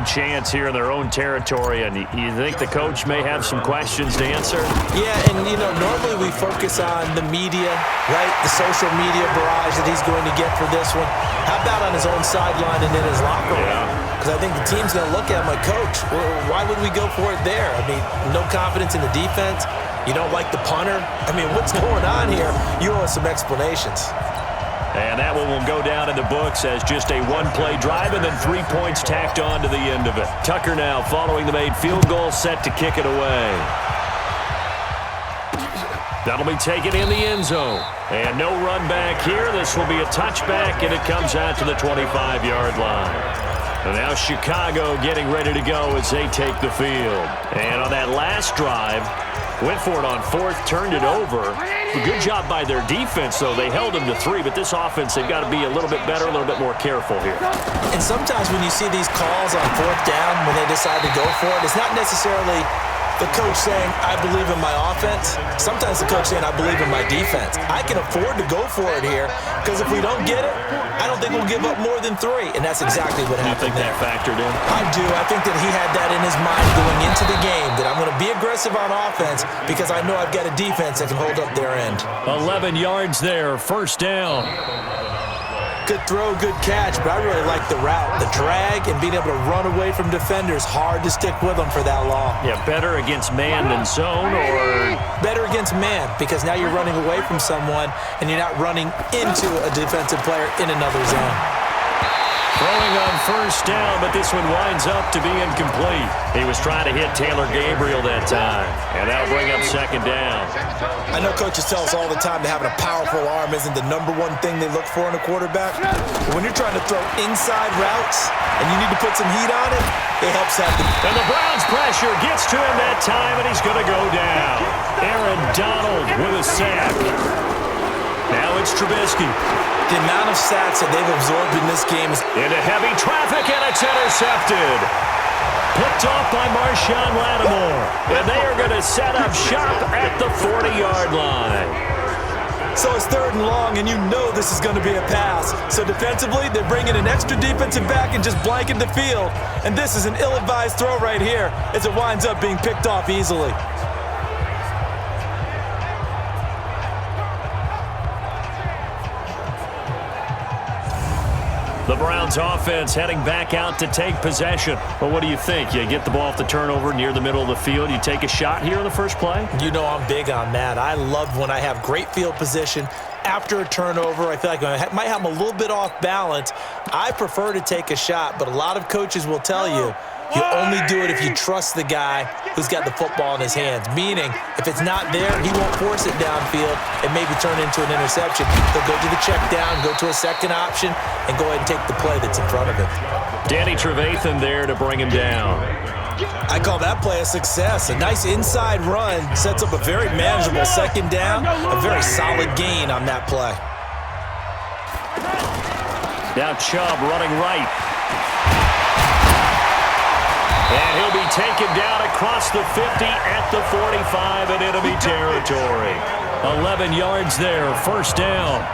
big chance here in their own territory, and you think the coach may have some questions to answer? Yeah, and, you know, normally we focus on the media, right, the social media barrage that he's going to get for this one. How about on his own sideline and in his locker room? Because I think the team's going to look at him like, Coach, why would we go for it there? I mean, no confidence in the defense. You don't like the punter? I mean, what's going on here? You owe us some explanations. And that one will go down in the books as just a one-play drive and then 3 points tacked on to the end of it. Tucker now following the made field goal, set to kick it away. That'll be taken in the end zone. And no run back here. This will be a touchback, and it comes out to the 25-yard line. And now Chicago getting ready to go as they take the field. And on that last drive, went for it on fourth, turned it over. Good job by their defense, though. They held them to 3, but this offense, they've got to be a little bit better, a little bit more careful here. And sometimes when you see these calls on fourth down, when they decide to go for it, it's not necessarily the coach saying, I believe in my offense. Sometimes the coach saying, I believe in my defense. I can afford to go for it here because if we don't get it, I don't think we'll give up more than 3. And that's exactly what happened. You think that factored in? I do. I think that he had that in his mind going into the game, that I'm going to be aggressive on offense because I know I've got a defense that can hold up their end. 11 yards there, first down. Good throw, good catch, but I really like the route. The drag and being able to run away from defenders, hard to stick with them for that long. Yeah, better against man than zone, or? Better against man, because now you're running away from someone and you're not running into a defensive player in another zone. Throwing on first down, but this one winds up to be incomplete. He was trying to hit Taylor Gabriel that time, and that'll bring up second down. I know coaches tell us all the time that having a powerful arm isn't the #1 thing they look for in a quarterback. But when you're trying to throw inside routes and you need to put some heat on it, it helps have the... And the Browns pressure gets to him that time, and he's going to go down. Aaron Donald with a sack. Now it's Trubisky. The amount of sacks that they've absorbed in this game is... Into heavy traffic, and it's intercepted. Picked off by Marshawn Lattimore. And they are going to set up shop at the 40-yard line. So it's 3rd and long, and you know this is going to be a pass. So defensively, they're bringing an extra defensive back and just blanking the field. And this is an ill-advised throw right here as it winds up being picked off easily. The Browns offense heading back out to take possession. Well, what do you think? You get the ball off the turnover near the middle of the field. You take a shot here in the first play? You know I'm big on that. I love when I have great field position. After a turnover, I feel like I might have them a little bit off balance. I prefer to take a shot, but a lot of coaches will tell you, you only do it if you trust the guy who's got the football in his hands. Meaning, if it's not there, he won't force it downfield and maybe turn into an interception. He'll go to the check down, go to a second option, and go ahead and take the play that's in front of him. Danny Trevathan there to bring him down. I call that play a success. A nice inside run sets up a very manageable second down, a very solid gain on that play. Now Chubb running right. And he'll be taken down across the 50 at the 45 in enemy territory. 11 yards there, first down.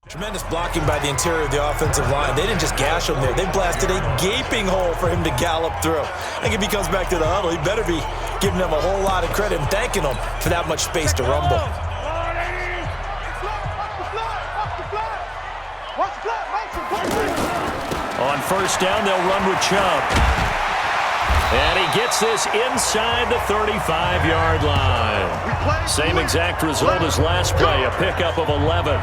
Tremendous blocking by the interior of the offensive line. They didn't just gash him there. They blasted a gaping hole for him to gallop through. I think if he comes back to the huddle, he better be giving them a whole lot of credit and thanking them for that much space to rumble. On first down, they'll run with Chubb. And he gets this inside the 35-yard line. Same exact result as last play, a pickup of 11.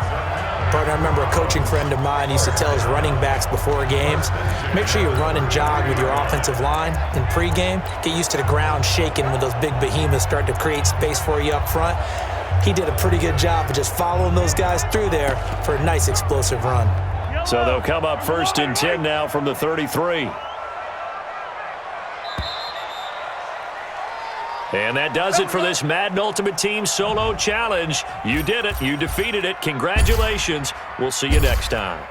Partner, I remember a coaching friend of mine used to tell his running backs before games, make sure you run and jog with your offensive line in pregame. Get used to the ground shaking when those big behemoths start to create space for you up front. He did a pretty good job of just following those guys through there for a nice explosive run. So they'll come up 1st and 10 now from the 33. And that does it for this Madden Ultimate Team Solo Challenge. You did it. You defeated it. Congratulations. We'll see you next time.